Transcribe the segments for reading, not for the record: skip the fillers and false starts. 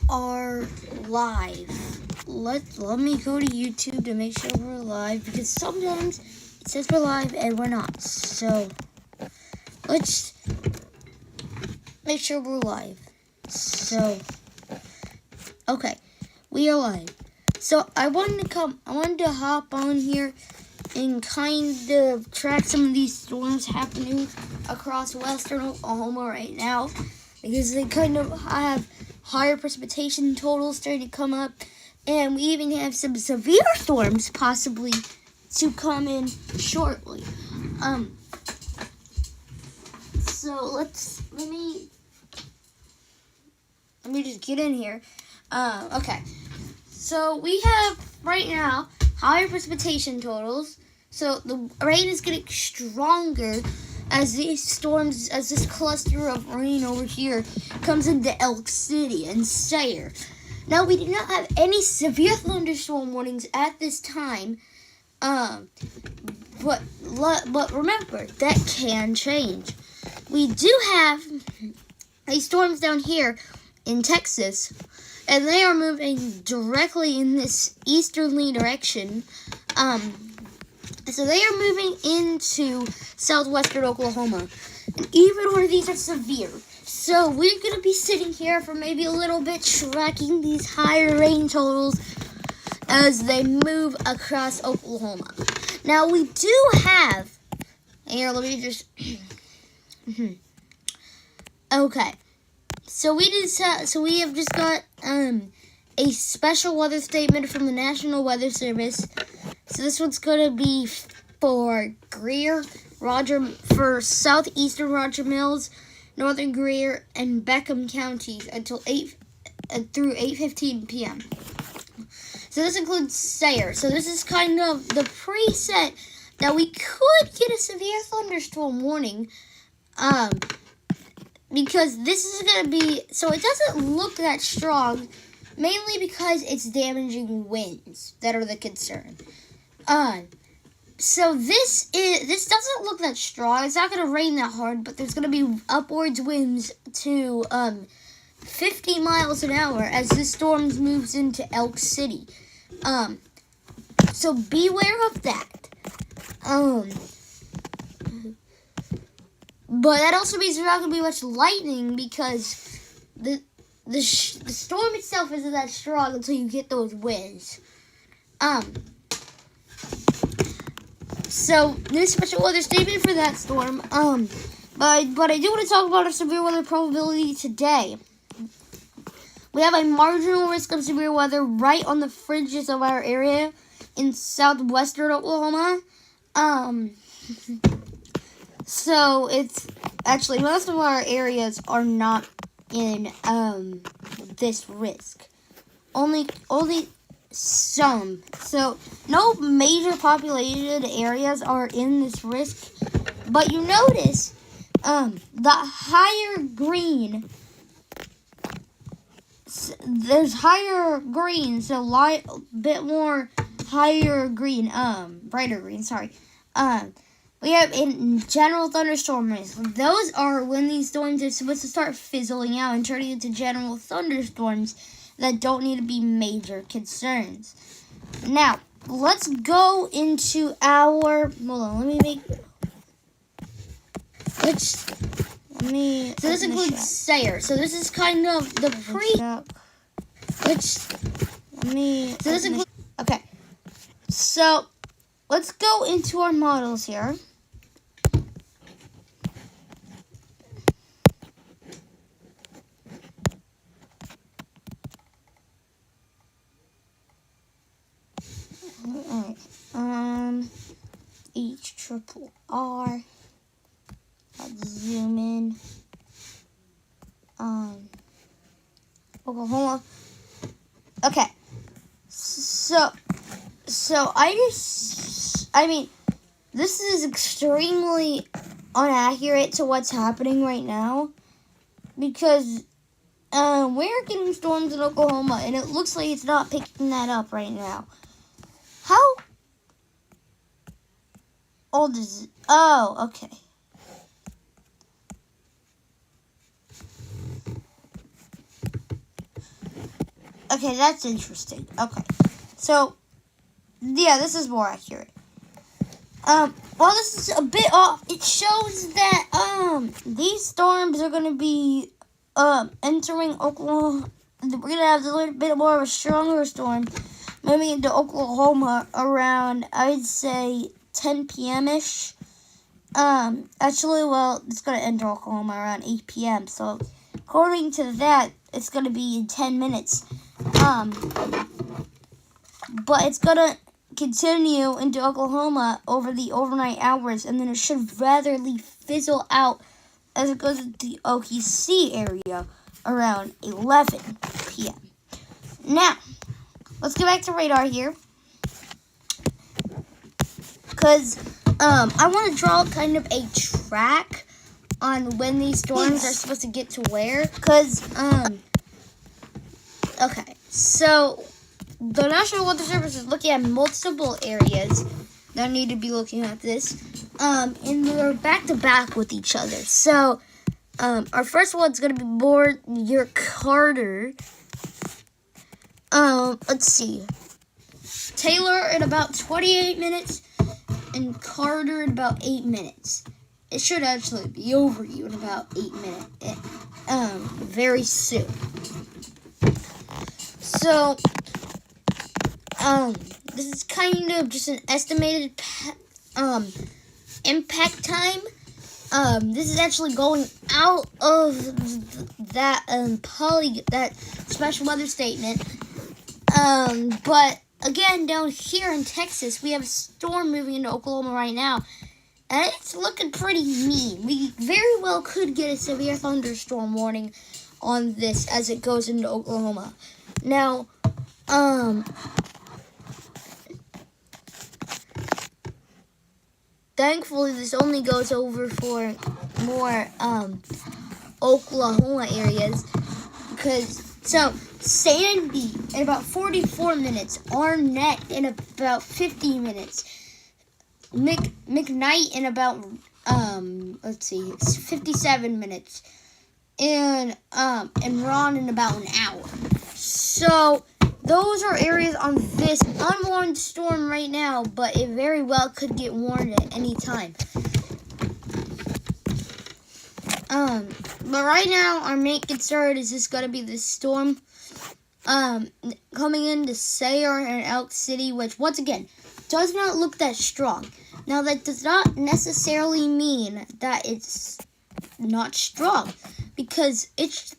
are live. Let me go to YouTube to make sure we're live, because sometimes it says we're live and we're not. So let's make sure we're live. So okay, we are live. So I wanted to hop on here and kind of track some of these storms happening across western Oklahoma right now, because they kind of have higher precipitation totals starting to come up, and we even have some severe storms possibly to come in shortly. So let me just get in here. Okay. So we have right now higher precipitation totals. So the rain is getting stronger as this cluster of rain over here comes into Elk City and Sayre. Now, we do not have any severe thunderstorm warnings at this time, but remember, that can change. We do have these storms down here in Texas, and they are moving directly in this easterly direction. So they are moving into southwestern Oklahoma. And even one of these are severe. So we're going to be sitting here for maybe a little bit, tracking these higher rain totals as they move across Oklahoma. Now we do have, here, let me just, okay. So we have just got a special weather statement from the National Weather Service. So this one's gonna be for Greer, for southeastern Roger Mills, northern Greer, and Beckham counties until 8:15 p.m. So this includes Sayre. So this is kind of the preset that we could get a severe thunderstorm warning. Because this is going to be, so it doesn't look that strong, mainly because it's damaging winds that are the concern. So this doesn't look that strong. It's not going to rain that hard, but there's going to be upwards winds to 50 miles an hour as this storm moves into Elk City. So beware of that. But that also means there's not going to be much lightning, because the storm itself isn't that strong until you get those winds. So this special weather statement for that storm. But I do want to talk about our severe weather probability today. We have a marginal risk of severe weather right on the fringes of our area in southwestern Oklahoma. So it's actually, most of our areas are not in this risk. Only some. So no major populated areas are in this risk. But you notice the higher green, there's higher green, so light, bit more higher green, brighter green, sorry. We have in general thunderstorm risk. Those are when these storms are supposed to start fizzling out and turning into general thunderstorms that don't need to be major concerns. Now, let's go into our, hold on, let me so this includes Sayre. So this is kind of the okay. So let's go into our models here. Alright. HRRR. Let's zoom in. Oklahoma. Okay. So this is extremely inaccurate to what's happening right now, because we're getting storms in Oklahoma, and it looks like it's not picking that up right now. How old is it? Oh, okay. Okay, that's interesting. Okay. So, yeah, this is more accurate. While this is a bit off, it shows that, these storms are going to be, entering Oklahoma. We're going to have a little bit more of a stronger storm moving into Oklahoma around, I'd say, 10 p.m.-ish. Actually, well, it's going to enter Oklahoma around 8 p.m. So, according to that, it's going to be in 10 minutes. But it's going to continue into Oklahoma over the overnight hours, and then it should ratherly fizzle out as it goes into the OKC area around 11 p.m. Now, let's get back to radar here, because I want to draw kind of a track on when these storms are supposed to get to where, because, okay, so the National Weather Service is looking at multiple areas that need to be looking at this, and they're back-to-back with each other. So, our first one's going to be more near Carter. Let's see. Taylor in about 28 minutes, and Carter in about 8 minutes. It should actually be over you in about 8 minutes, very soon. So, this is kind of just an estimated, impact time. This is actually going out of that, that special weather statement. But again, down here in Texas, we have a storm moving into Oklahoma right now, and it's looking pretty mean. We very well could get a severe thunderstorm warning on this as it goes into Oklahoma. Now, thankfully, this only goes over for more, Oklahoma areas, because, so, Sandy in about 44 minutes, Arnett in about 50 minutes, McKnight in about, let's see, it's 57 minutes, and Ron in about an hour. So, those are areas on this unwarned storm right now, but it very well could get warned at any time. But right now, our main concern is just going to be this storm, coming into Sayre and Elk City, which, once again, does not look that strong. Now, that does not necessarily mean that it's not strong, because this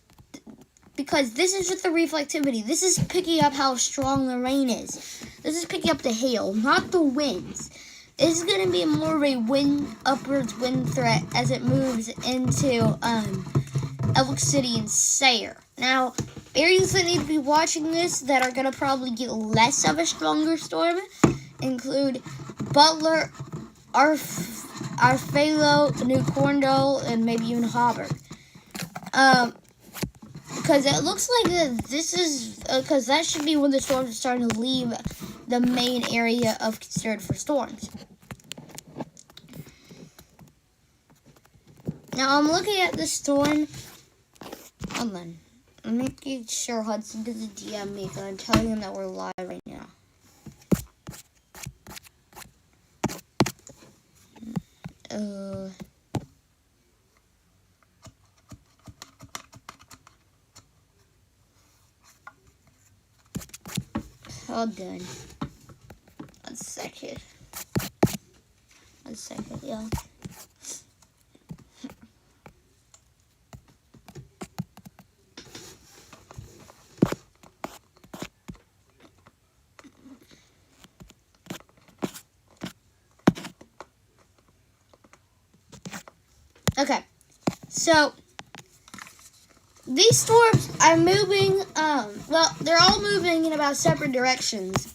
is just the reflectivity. This is picking up how strong the rain is. This is picking up the hail, not the winds. This is going to be more of a upwards wind threat as it moves into Elk City and Sayre. Now, areas that need to be watching this that are going to probably get less of a stronger storm include Butler, Arfalo, New Corndale, and maybe even Hobart. Because it looks like because that should be when the storms are starting to leave the main area of concern for storms. Now, I'm looking at the storm. Hold on. I'm making sure Hudson doesn't DM me, because I'm telling him that we're live right now. Hold on. 1 second. 1 second, yeah. Okay, so these storms are moving, well, they're all moving in about separate directions.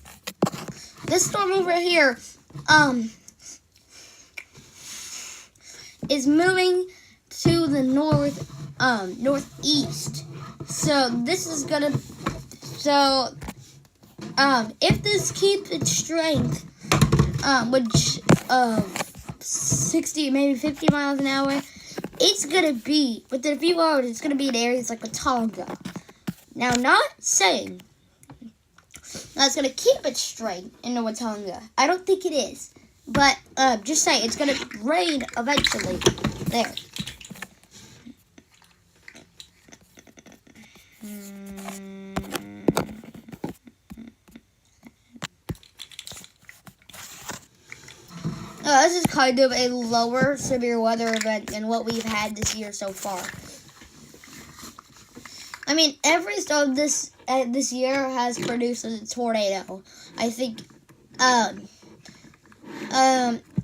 This storm over here, is moving to the northeast. So this is gonna, if this keeps its strength, which, 60, maybe 50 miles an hour, it's going to be, within a few hours, it's going to be in areas like Watauga. Now, not saying Now it's going to keep it straight into Watonga. I don't think it is. But just say it's going to rain eventually. There. This is kind of a lower severe weather event than what we've had this year so far. I mean, every storm this year has produced a tornado. I think all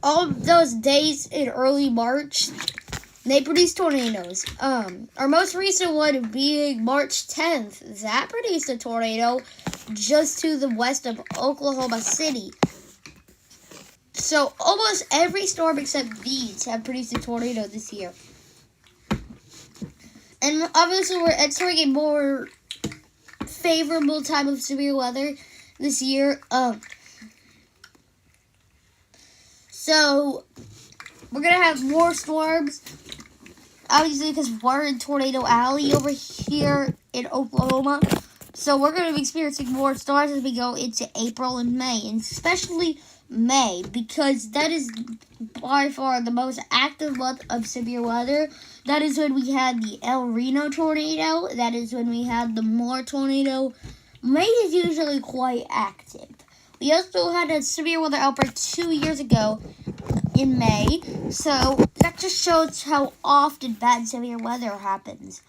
of those days in early March, they produced tornadoes. Our most recent one being March 10th, that produced a tornado just to the west of Oklahoma City. So almost every storm except these have produced a tornado this year. And obviously we're entering a more favorable time of severe weather this year. So we're going to have more storms, obviously, because we're in Tornado Alley over here in Oklahoma. So we're going to be experiencing more storms as we go into April and May, and especially May, because that is by far the most active month of severe weather. That is when we had the El Reno tornado. That is when we had the Moore tornado. May is usually quite active. We also had a severe weather outbreak 2 years ago in May. So that just shows how often bad severe weather happens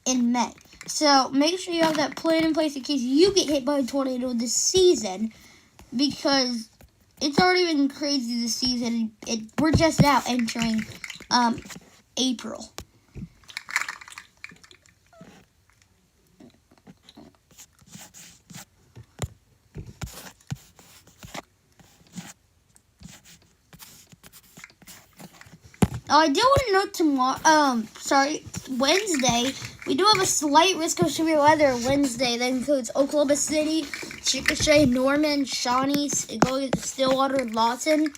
in May. So make sure you have that plan in place in case you get hit by a tornado this season, because it's already been crazy this season. We're just now entering April. I do want to note Wednesday, we do have a slight risk of severe weather Wednesday. That includes Oklahoma City, Chickasha, Norman, Shawnee, going to Stillwater, and Lawson.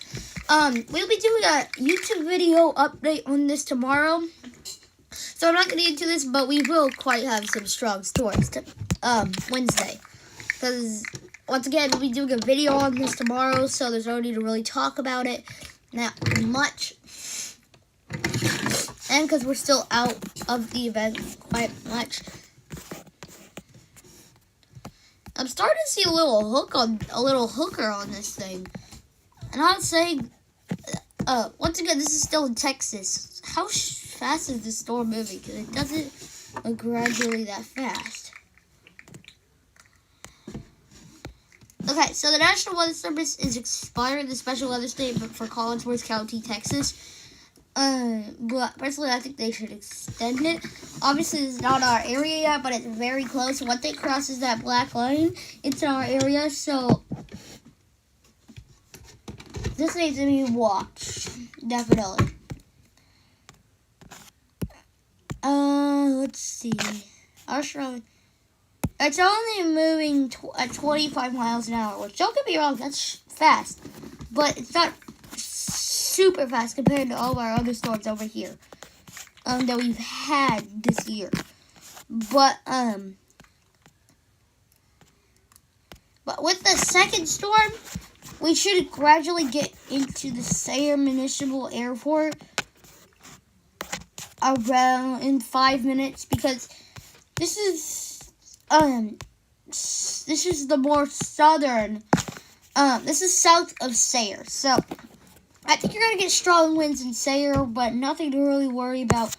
We'll be doing a YouTube video update on this tomorrow. So I'm not going to get into this, but we will quite have some strong stories Wednesday. Because, once again, we'll be doing a video on this tomorrow, so there's no need to really talk about it that much. And because we're still out of the event quite much. I'm starting to see a little hooker on this thing. And I'm saying, once again, this is still in Texas. How fast is this storm moving? Because it doesn't look gradually that fast. Okay, so the National Weather Service is expiring the special weather statement for Collinsworth County, Texas. But personally, I think they should extend it. Obviously, it's not our area yet, but it's very close. Once it crosses that black line, it's in our area, so this needs to be watched, definitely. Let's see. It's only moving at 25 miles an hour, which, don't get me wrong, that's fast, but it's not super fast compared to all of our other storms over here that we've had this year. But with the second storm, we should gradually get into the Sayre Municipal Airport around in 5 minutes, because this is the more southern. This is south of Sayre, so I think you're going to get strong winds in Sayre, but nothing to really worry about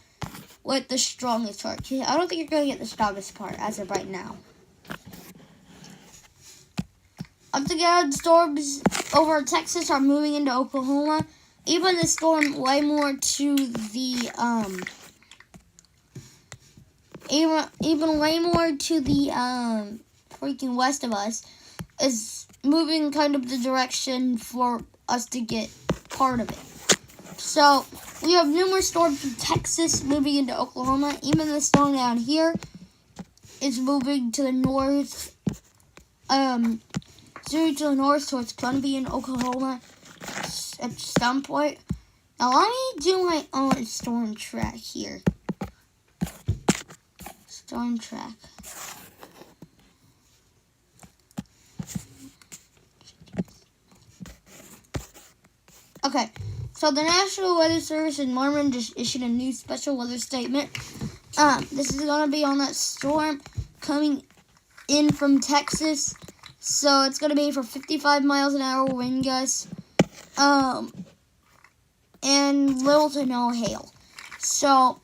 with the strongest part. I don't think you're going to get the strongest part as of right now. Once again, storms over Texas are moving into Oklahoma. Even the storm way more to the, freaking west of us is moving kind of the direction for us to get part of it. So we have numerous storms from Texas moving into Oklahoma. Even the storm down here is moving to the north, so it's going to be in Oklahoma at some point. Now let me do my own storm track here. Storm track. Okay, so the National Weather Service in Norman just issued a new special weather statement. This is gonna be on that storm coming in from Texas. So it's gonna be for 55 miles an hour wind gusts. And little to no hail. So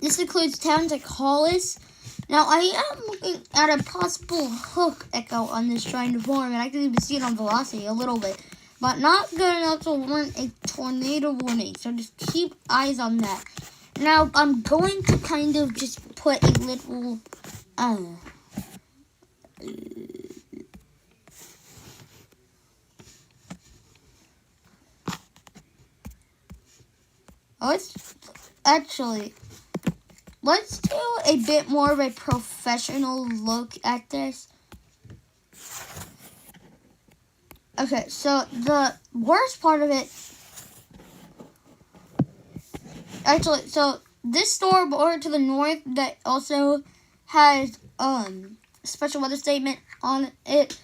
this includes towns like Hollis. Now I am looking at a possible hook echo on this trying to form, and I can even see it on velocity a little bit, but not good enough to warrant a tornado warning. So just keep eyes on that. Now I'm going to kind of just put a little let's do a bit more of a professional look at this. Okay, so the worst part of it, so this storm over to the north that also has special weather statement on it,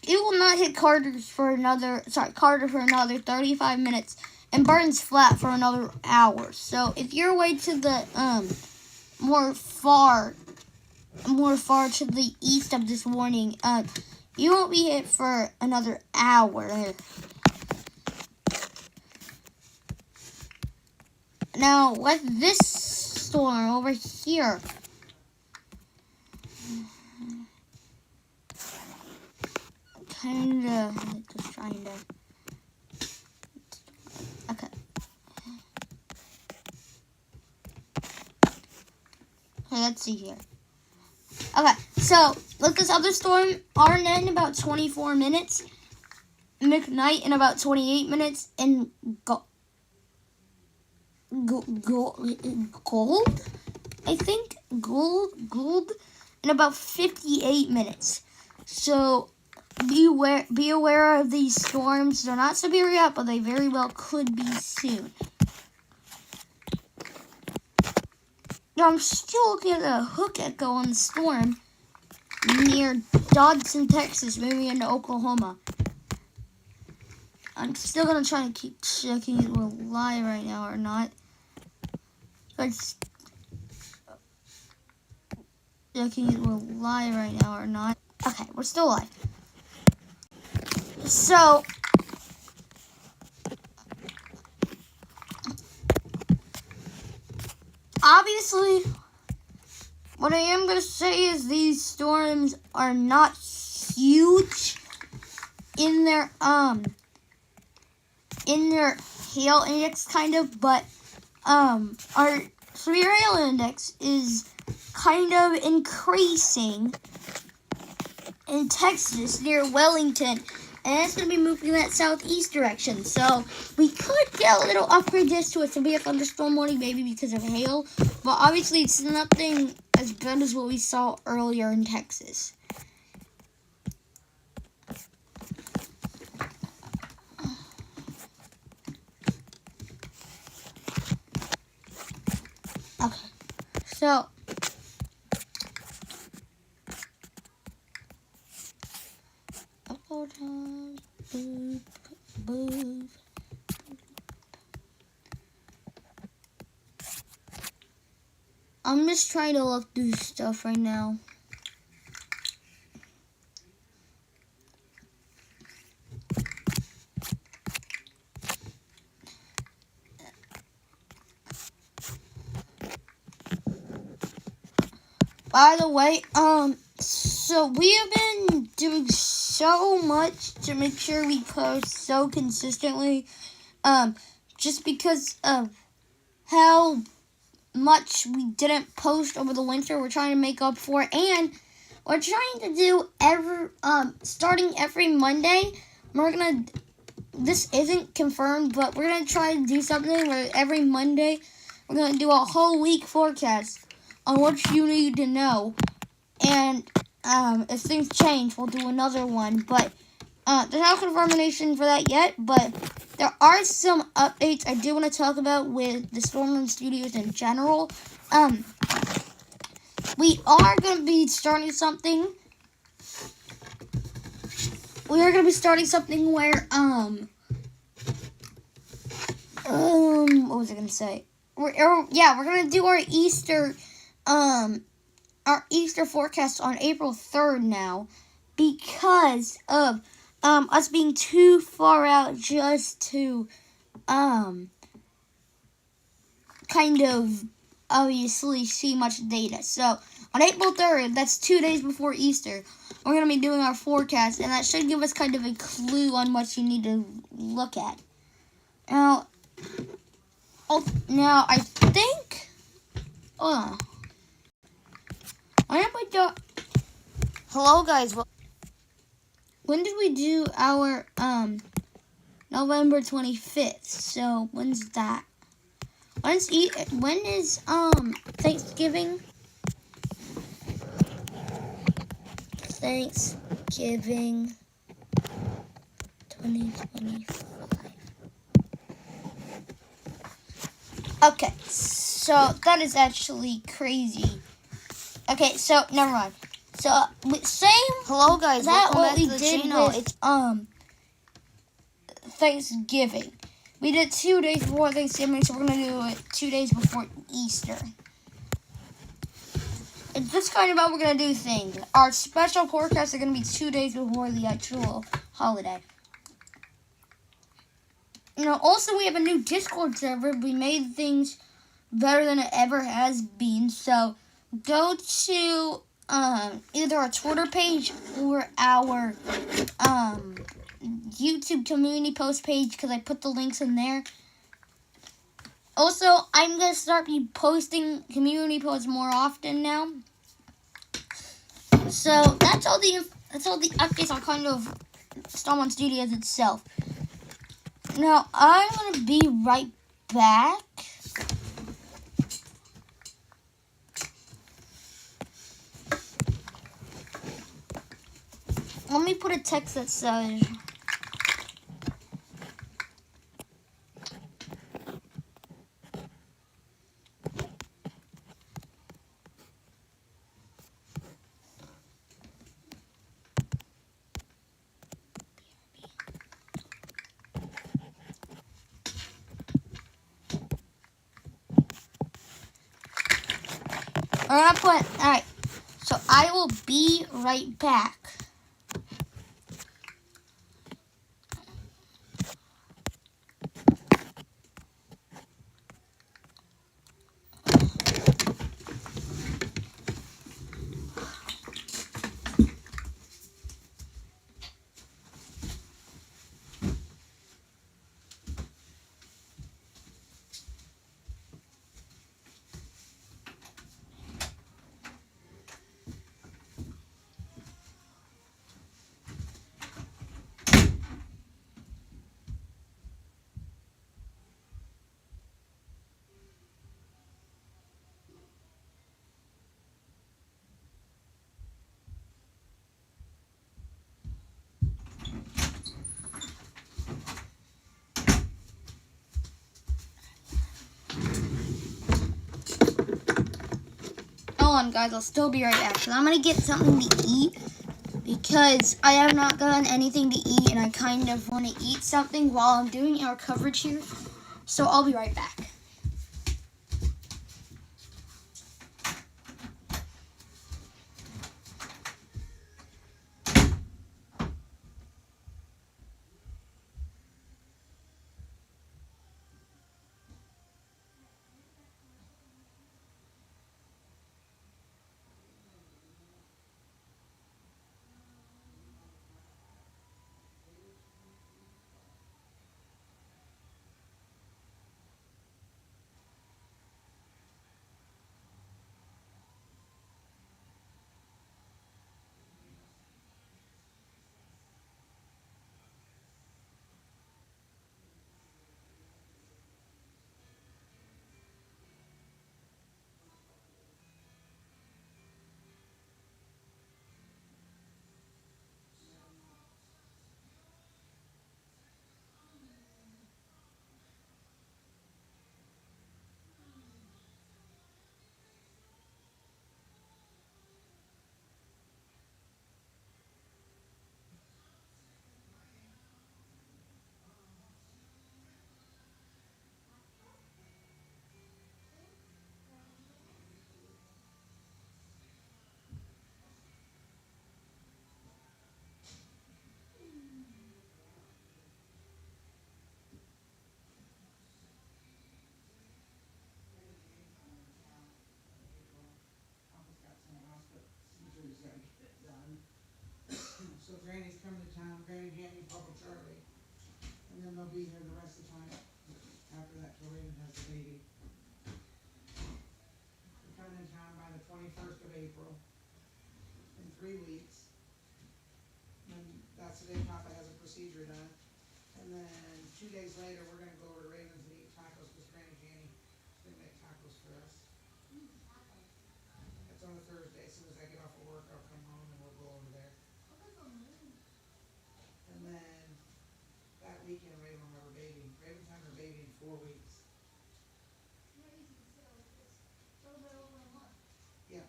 it will not hit Carter for another 35 minutes and burns flat for another hour. So if you're away to the more far to the east of this warning, you won't be hit for another hour. Now, with this storm over here, just trying to. Okay. Okay, let's see here. Okay, so let this other storm, Arnett in about 24 minutes, McKnight in about 28 minutes, and Gould, I think, Gould in about 58 minutes. So be aware of these storms. They're not severe yet, but they very well could be soon. Now I'm still looking at the hook echo on the storm near Dodson, Texas, maybe into Oklahoma. I'm still gonna try and keep checking if we're live right now or not. Checking if we're live right now or not. Okay, we're still live. So obviously, what I am going to say is these storms are not huge in their hail index kind of, but our severe hail index is kind of increasing in Texas near Wellington, and it's going to be moving in that southeast direction. So we could get a little upgrade this to a severe thunderstorm warning, maybe because of hail. But obviously it's nothing as good as what we saw earlier in Texas. Okay, so I'm just trying to look through stuff right now. By the way, so we have been doing so much to make sure we post so consistently, just because of how much we didn't post over the winter. We're trying to make up for it, and we're trying to do starting every Monday. This isn't confirmed, but we're gonna try to do something where every Monday we're gonna do a whole week forecast on what you need to know, and if things change, we'll do another one. But there's no confirmation for that yet, but there are some updates I do want to talk about with the Stormroom Studios in general. We are going to be starting something. We are going to be starting something where what was I gonna say? We're gonna do our Easter forecast on April 3rd now, because of us being too far out just to kind of obviously see much data. So on April 3rd, that's 2 days before Easter, we're going to be doing our forecast, and that should give us kind of a clue on what you need to look at. Now I think, hello guys, when did we do our November 25th? So when's that? When is Thanksgiving? Thanksgiving 2025. Okay, so that is actually crazy. Okay, so never mind. So same. Hello guys, that welcome what back we to the did channel. with Thanksgiving. We did 2 days before Thanksgiving, so we're gonna do it 2 days before Easter. It's just kind of how we're gonna do things. Our special forecasts are gonna be 2 days before the actual holiday. Also we have a new Discord server. We made things better than it ever has been. So go to either our Twitter page or our YouTube community post page, because I put the links in there. Also, I'm gonna start posting community posts more often now. So that's all the updates on kind of Starmon Studios itself. Now I'm gonna be right back. Let me put a text that says, alright, so I will be right back. Hold on, guys. I'll still be right back. So I'm gonna get something to eat, because I have not gotten anything to eat, and I kind of want to eat something while I'm doing our coverage here. So I'll be right back. Granny Jenny, Papa Charlie, and then they'll be here the rest of the time after that till Raven has the baby. They're coming in town by the 21st of April, in 3 weeks. And that's the day Papa has a procedure done. And then 2 days later, we're gonna go over to Ravens and eat tacos, because Granny Jenny is gonna make tacos for us. It's on a Thursday. As soon as I get off of work, I'll come home and we'll go over there. And then that weekend, Raven will have her baby. Raven's having her baby in 4 weeks. Yeah.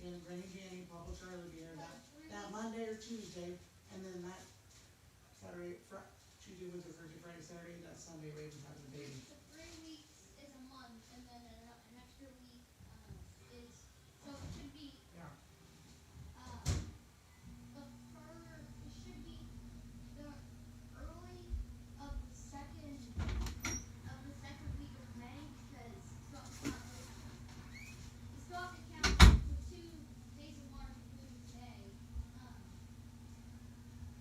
And Granny Jenny, Papa Charlie will be here that Monday or Tuesday, and then that Saturday, Tuesday, Wednesday, Thursday, Friday, Saturday, that Sunday, Raven's having the baby. So 3 weeks is a month, and then an extra week is, so it should be, Yeah. it should be the early of the second week of May, because so it's not like, you still have to count the 2 days of March, including today,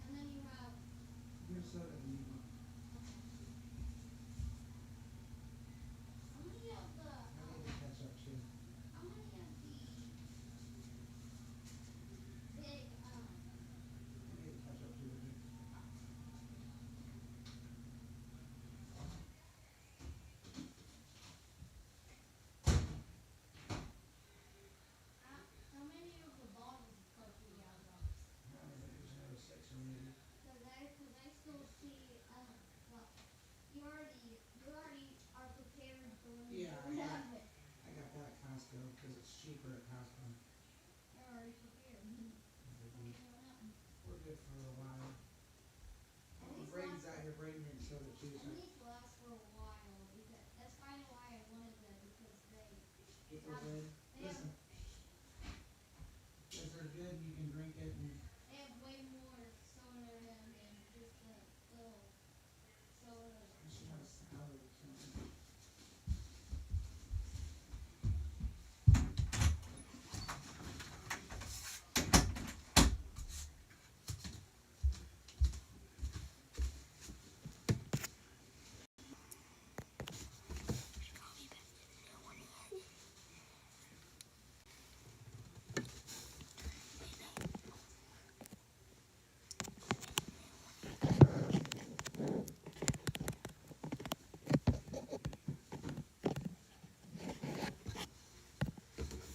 and then you have, Minnesota and Utah. how many of the, I need to catch up too. how many of the big, I need to catch up too with you. how many of the bottles of Coke do you have left? I don't know, there's another 6 or maybe. Cause I still see, well, you already are prepared for when you Yeah, don't have it. I got that at Costco, because it's cheaper at Costco. You're already prepared. We're good for a while. And these Braden's last, out here, Braden didn't soda too, so and these last for a while, because that's kinda why I wanted them, because they get those in.